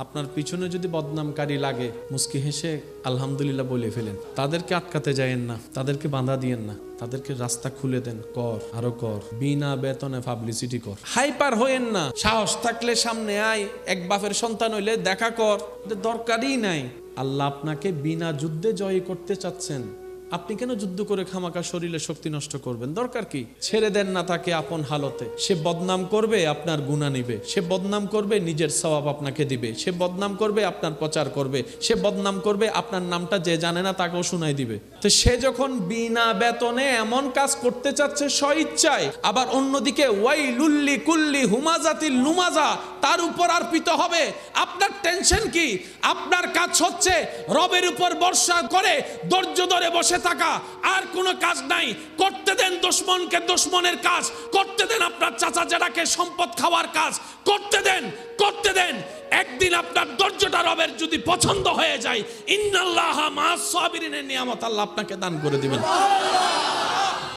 আপনার পিছনে যদি বদনামকারী লাগে মুস্কি হেসে আলহামদুলিল্লাহ বলে ফেলেন। তাদেরকে আটকাতে যায়েন না, তাদেরকে বাধা দিয়েন না, তাদেরকে রাস্তা খুলে দেন। কর, আরো কর, বিনা বেতনে পাবলিসিটি কর। হাইপার হইেন না, সাহস থাকলে সামনে আয়, এক বাপের সন্তান হইলে দেখা কর, দরকারই নাই। আল্লাহ আপনাকে বিনা যুদ্ধে জয় করতে চাচ্ছেন, আপনি কেন যুদ্ধ করে খামাকা শরীরে শক্তি নষ্ট করবেন? দরকার কি? ছেড়ে দেন না তাকে আপন হালতে। সে বদনাম করবে, আপনার গুনাহ নিবে। সে বদনাম করবে, নিজের সওয়াব আপনাকে দিবে। সে বদনাম করবে, আপনার প্রচার করবে। সে বদনাম করবে, আপনার নামটা যে জানে না তাকেও শুনাই দিবে। তো সে যখন বিনা বেতনে এমন কাজ করতে চাচ্ছে স্বইচ্ছায়, আবার অন্যদিকে ওয়াইলুল্লি কুল্লি হুমাজাতিল লুমাজা তার উপর অর্পিত হবে, আপনার টেনশন কি? আপনার কাজ হচ্ছে রবের উপর ভরসা করে ধৈর্য ধরে বসে থাকা, আর কোনো কাজ নাই। করতে দেন দুশমনকে দুশমনের কাজ, করতে দেন আপনার চাচা জেঠাকে সম্পদ খাওয়ার কাজ, করতে দেন, করতে দেন। একদিন আপনার ধৈর্যটা রবের যদি পছন্দ হয়ে যায়, ইন্নাল্লাহা মা'আস সাবিরিনের নিয়ামত আল্লাহ আপনাকে দান করে দিবেন।